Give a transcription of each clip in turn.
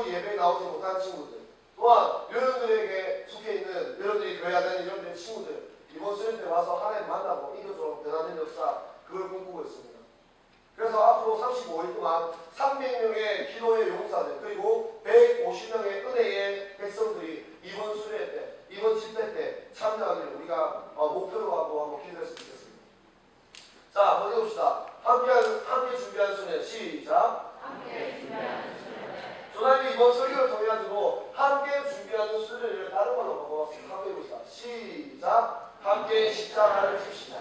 기도 예배에 나오지 못한 친구들, 또한 여러분들에게 속해 있는 여러분들이 교회 다니는 여러분들의 친구들, 이번 수련 때 와서 하나님 만나고 이것저것 변화된 역사, 그걸 꿈꾸고 있습니다. 그래서 앞으로 35일 동안 300명의 기도의 용사들, 그리고 150명의 은혜의 백성들이 이번 수련 때, 이번 집회 때 참여하기를 우리가 목표로 하고 한번 기도했으면 좋겠습니다. 자, 한번 읽읍시다. 함께 준비한 수련, 시작. 함께 준비하는 수련. 조나님이 이번 설교를 통해 가지고 함께 준비하는 수련을 다른 말로 바꿔봤습니다. 한번 해봅시다. 시작. 함께 십자가를 집시다.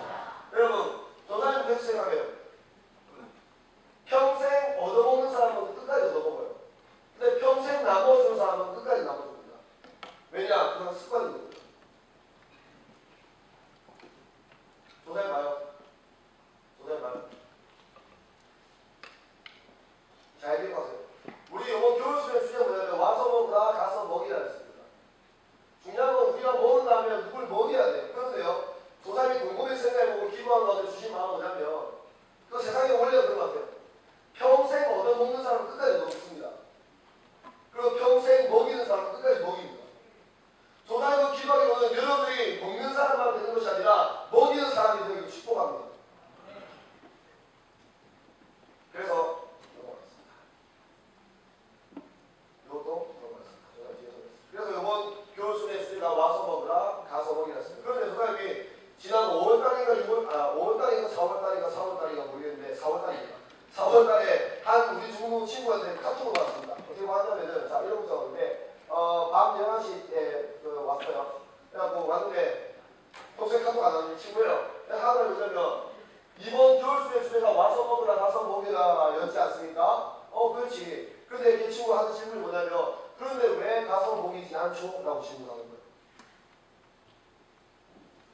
여러분, 조나님 그렇게 생각해요. 평생 얻어먹는 사람은 끝까지 얻어먹어요. 근데 평생 나눠주는 사람은 끝까지 나눠줍니다. 왜냐? 그건 습관입니다. 조사해봐요. 조사해봐요. 잘 기억하세요. 우리 이번 교육수련 주제 뭐냐면 와서 먹으라 가서 먹이라 했습니다. 중요한 건 우리가 먹는다면 누굴 먹여야 돼요. 그런데요, 조사님이 곰곰이 생각해보고 기도하는 가운데 주신 마음은 뭐냐면 그 세상에 원래 그런 것 같아요. 평생 얻어먹는 사람은 끝까지 먹습니다. 그리고 평생 먹이는 사람은 끝까지 먹입니다. 조사님은 기도하기로는 여러분들이 먹는 사람만 되는 것이 아니라 먹이는 사람이 되기를 축복합니다. 그래서 넘어가겠습니다. 이것도 넘어가겠습니다. 그래서 이번 교수의 수리가 와서 먹으라 가서 먹이라 했습니다. 그런데 조사님이 지난 5월달인가 5월달인가 4월달인가 모르겠는데 4월달입니다. 4월달에 한 우리 중국 친구한테 카톡을 받았습니다. 어떻게 받았냐면은 자 이런 문자가 오는데 밤 11시 때 왔어요. 그래갖고 왔는데 동생 카톡 안 하는 친구예요. 하루에 뭐냐면 이번 겨울수련 주제가 와서 먹으라 가서 먹이라 였지 않습니까? 그렇지. 근데 그 친구가 하는 질문이 뭐냐면 그런데 왜 가서 먹이지 않죠? 라고 질문하는 거예요.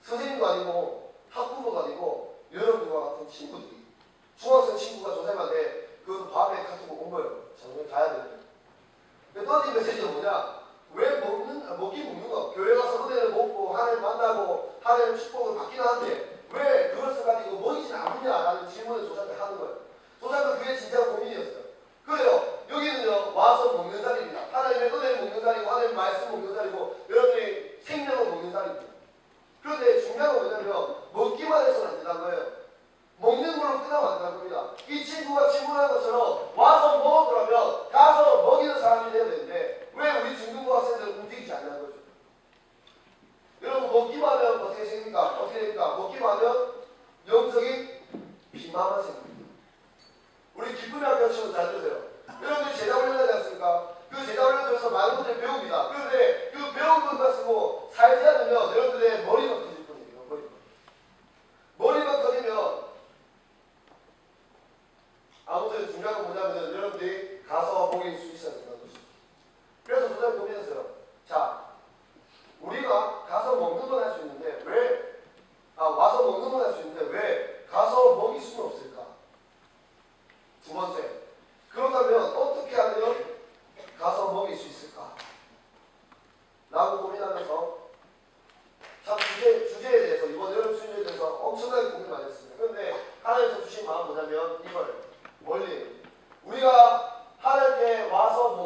선생님도 아니고 학부모도 아니고 여러분과 같은 친구들이 중학생 친구가 조쌤한테 그 밤에 카톡을 온 거예요. 정말 가야 되는데. 떠진 메시지가 뭐냐? 왜 먹긴 먹는 거. 교회 가서 은혜를 먹고 하나님 만나고 하나님 축복을 받긴 하는데 왜 그것을 가지고 먹이진 않느냐라는 질문을 조쌤한테 하는 거예요. 조쌤은 그게 진짜 고민이었어요. 그래요. 여기는요 와서 먹는 자리입니다. 하나님의 은혜를 먹는 자리고 하나님의 말씀 먹는 자리고 여러분의 생명을 먹는 자리입니다. 그런데 중요한 건 뭐냐면 먹기만 해서는 안 된다는 거예요. 먹는 걸로 끝나면 안 된다는 겁니다. 이 친구가 질문한 것처럼 와서 먹으라면 가서 먹이는 사람이 되어야 되는데 왜 우리 중등부 학생들은 움직이지 않는 거죠? 여러분 먹기만 하면 어떻게 생깁니까? 어떻게 됩니까? 먹기만 하면 영적인 비만만 생깁니다. 우리 기쁨의 학교 친구 잘 들으세요. 여러분들이 제자 훈련하지 않습니까? 그 제자 훈련에서 많은 것들을 배웁니다. 그런데 그 배운 것 가지고 살지 않으면 여러분들의 머리만 커질 뿐이에요. 머리만 커지면 아무튼 중요한 건 뭐냐면 여러분들이 가서 먹일 수 있어야 된다는 것이죠. 그래서 저는 고민했어요. 자, 우리가 가서 먹는 건 할 수 있는데 왜 와서 먹는 건 할 수 있는데 왜 가서 먹일 수는 없을까? 두 번째, 그렇다면 어떻게 하면 가서 먹일 수 있을까? 라고 고민하면서 참 주제에 대해서 이번 여름 수련에 대해서 엄청나게 고민 많이 했습니다. 그런데 하나님께서 주신 마음은 뭐냐면 이걸 멀리 우리가 하나님께 와서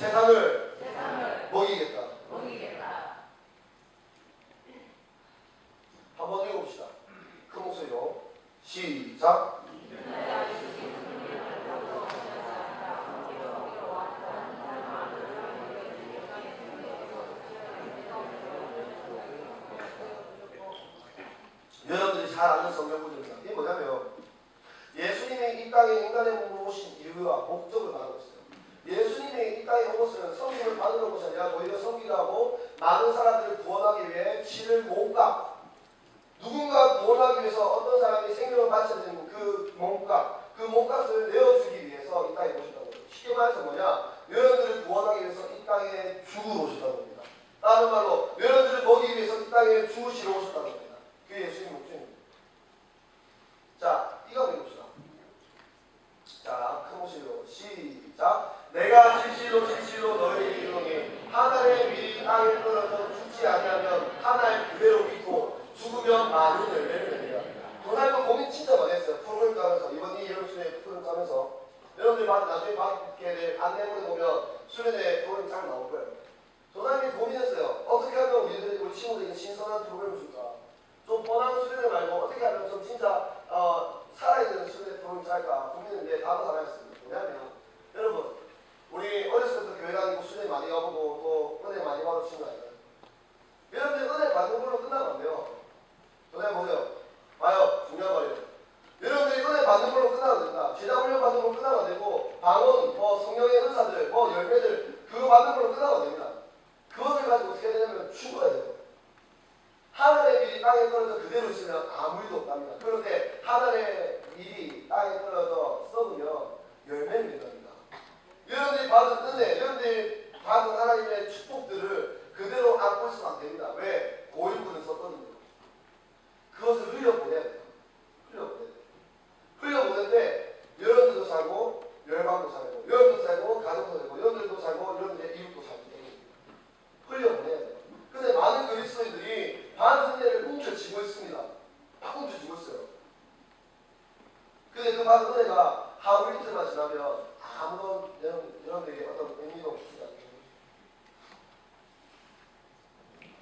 세상을 세상을 먹이겠다. 먹이겠다. 한번 읽어봅시다. 큰 목소리로 시작. 여러분들이 잘 아는 성경 구절입니다. 이게 뭐냐면 예수님이 이 땅에 인간의 몸으로 오신 이유와 목적을 말하고 있어요. 예수님이 이 땅에 온 것은 섬김을 받으러 온 것이 아니라 오히려 섬기려 하고 많은 사람들을 구원하기 위해 피를 몸값, 누군가 구원하기 위해서 어떤 사람이 생명을 바쳐야 되는 그 몸값, 그 몸값을 내어주기 위해서 이 땅에 오셨다고 해요. 쉽게 말해서 뭐냐? 여러분들을 구원하기 위해서 이 땅에 죽으러 오셨다는 겁니다. 다른 말로 여러분들을 먹이기 위해서 이 땅에 죽으시러 오셨다는 겁니다. 그게 예수님 목적입니다. 자, 이거 한번 해봅시다. 자, 큰 목소리로 시작. 내가 진실로 진실로 너희에게 이르노니 하나의 밀이 땅에 떨어져 죽지 아니하면 하나의 그대로 믿고 죽으면 많은 열매를 맺느니라. 도사님도 고민 진짜 많이 했어요. 프로그램 짜면서 이번 이 여름 수련회 프로그램 짜면서 여러분들이 나중에 받게 될 안내문에 보면 수련회 프로그램 잘 나올 거예요. 도사님이 고민했어요. 어떻게 하면 우리 친구들에게 신선한 프로그램을 줄까? 좀 뻔한 수련회 말고 어떻게 하면 좀 진짜 살아있는 수련회 프로그램 잘까 고민했는데 답은 하나였습니다. 뭐냐면 여러분 우리 어렸을 때부터 교회 다니고 수련회 많이 가보고 또 은혜 많이 받으신 거 아니에요? 여러분들 은혜 받는 걸로 끝나면 안 돼요. 도사님 보세요. 봐요. 중요한 말이에요. 여러분들이 은혜 받는 걸로 끝나면 됩니다. 제자 훈련 받는 걸로 끝나면 안 되고 방언, 성령의 은사들, 열매들 그거 받는 걸로 끝나면 안 됩니다. 그것을 가지고 어떻게 해야 되냐면 죽어야 돼요. 하늘의 밀이 땅에 떨어져 그대로 있으면 아무 일도 없답니다. 그런데 하늘의 밀이 땅에 떨어져 썩으면 열매를 맺습니다. 여러분들이 받은 은혜, 여러분들이 받은 하나님의 축복들을 그대로 안고 있으면 안 됩니다. 왜? 고일꾼을 썼거든요. 그것을 흘려보내야 돼요. 흘려보내야 돼요. 흘려보낼 때 여러분들도 살고 열방도 살고 여러분도 살고 가족도 살고 여러분들도 살고 여러분들의 이웃도 살고 흘려보내야 돼요. 근데 많은 그리스도인들이 받은 은혜를 움켜쥐고 있습니다. 막 움켜쥐고 있어요. 근데 그 받은 은혜가 하루 이틀만 지나면 아무런 여러분들에게 어떤 의미가 없습니다.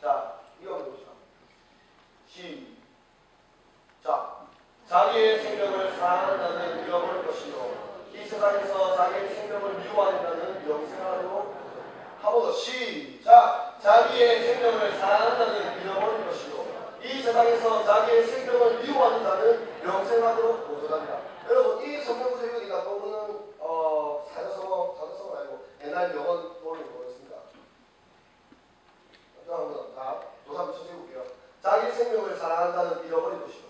자, 이거 한번 봅시다. 시작. 자기의 생명을 사랑하는 잃어버릴 것이요 이 세상에서 자기의 생명을 미워하는 자는 영생하로. 한 번 더 시작. 자기의 생명을 사랑하는 잃어버릴 것이요 이 세상에서 자기의 생명을 미워하는 자는 영생하도록 보존합니다. 여러분 이 성경 구절 읽으니까 떠오르는 사자성어 아니고 옛날 영어 떠오르는 거 있습니다. 자, 도사 한번 쳐볼게요. 자기 생명을 사랑한다는 잃어버린 것이요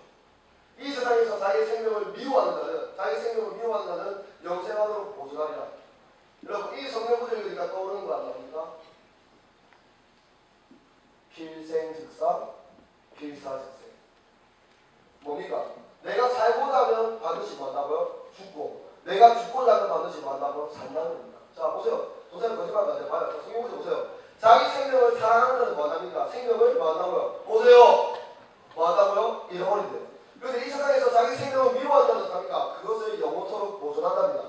이 세상에서 자기 생명을 미워하는 자는 영생하도록 보존하리라. 여러분 이 성경 구절 읽으니까 떠오르는 거 아닙니까? 필생즉상, 필사즉생. 뭡니까? 내가 살고자 하면 반드시 만나고요. 죽고. 내가 죽고자 하면 반드시 만나고 산다는 겁니다. 자, 보세요. 도사님 거짓말 안 해요. 봐요. 성경 구절 보세요. 자기 생명을 사랑하는 자는 뭐합니까? 생명을 만나고요. 보세요. 뭐한다고요? 잃어버린대요. 그런데 이 세상에서 자기 생명을 미워한다는 사람이니까 그것을 영원토록 보존한답니다.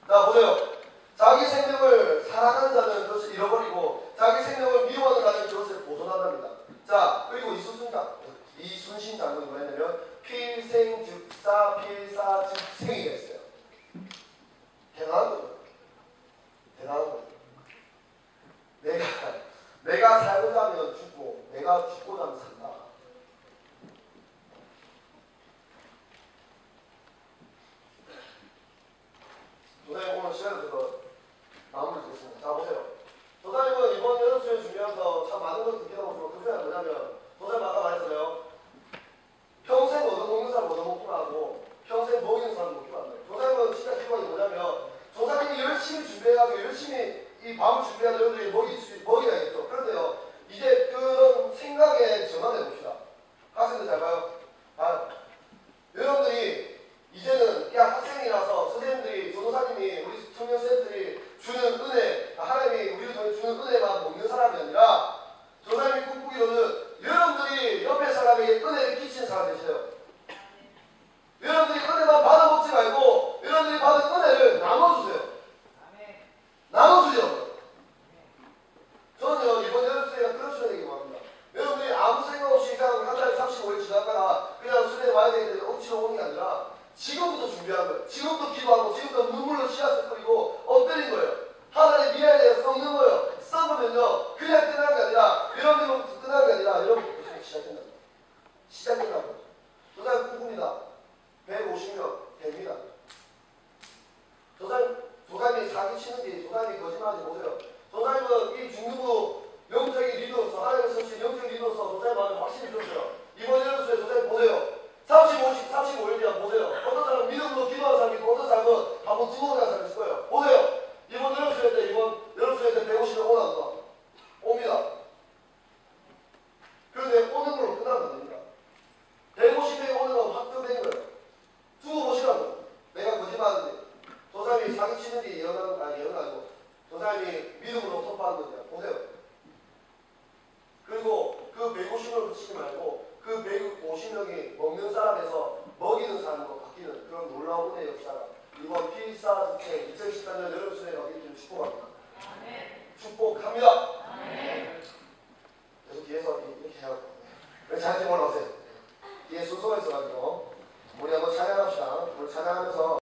자, 보세요. 자기 생명을 사랑하는 자는 그것을 잃어버리고 자기 생명을 미워하는 자는 그것을 보존한답니다. 자, 그리고 이순신 장군이 뭐였냐면 필생즉사 필사즉생이가 있어요. 대단한 거죠. 대단한 거죠. 내가 살고자 하면 죽고 내가 죽고자 하면 산다. 도사님 오늘 시간을 들어서 마무리 짓겠습니다. 자, 보세요. 도사님은 이번 여름 수련 준비하면서 참 많은 걸 듣게 되고 그 생각이 뭐냐면 도사님 아까 말했잖아요. 평생 얻어먹는 사람 얻어먹기만 하고 평생 먹이는 사람 먹기만 한다. 도사님은 진짜 기본이 뭐냐면 도사님이 열심히 준비해가지고 열심히 이 밤을 준비하는 여러분들이 먹여야겠죠. 그런데요. 이제 그런 생각에 전환해 봅시다. 학생들 잘 봐요. 여러분들이 이제는 학생이라서 선생님들이 전도사님이 우리 청년 쌤들이 주는 은혜 하나님이 우리를 주는 은혜만 먹는 사람이 아니라 전도사님이 꿈꾸기로는 여러분들이 옆에 사람에게 은혜를 끼치는 사람이 되세요. 여러분들이 은혜만 받아먹지 말고 여러분들이 받은 은혜를 나눠주세요. 나눠주죠. 미래에 대해서 썩는 거예요. 썩으면요 그냥 끝나는 게 아니라 이런 게부터 끝나는 게 아니라 이런 게 시작된다. 시작된다고. 저 사람 꿈꿉니다. 150명 됩니다. 저 사람이 사기치는지 저 사람이 거짓말하지 보세요. 저 사람은 이 중등부 영적인 리더로서 하나님의 선신 영적인 리더로서 저 사람 마음에 확신이 들었어요. 이번 연수에 저 사람 보세요. 35일 뒤에 보세요. 어떤 사람은 믿음으로 기도하는 사람이 있고 어떤 사람은 한번 죽어가는 사람이 있을 거예요. 보세요. 이번 연수회 때 150명 오나 안 와? 옵니다. 그런데 오는 걸로 끝나면 안 됩니다. 150명이 오는 건 확정된 거예요. 두고 보시라고. 내가 거짓말하는데 저 사람이 사기치는지 예언하는 거 아니고 저 사람이 믿음으로 선포하는 거냐. 보세요. 그리고 그 150명을 붙이지 말고 그 150명이 먹는 사람에서 먹이는 사람으로 바뀌는 그런 놀라운 은혜의 역사가 이번 P24 특혜 2014년 여름수련회 받기를 축복합니다. 축복합니다. 계속 뒤에서 이렇게 해요. 자연스럽게 올라오세요. 뒤에 순서가 있어가지고 우리 한번 찬양합시다. 우리 찬양하면서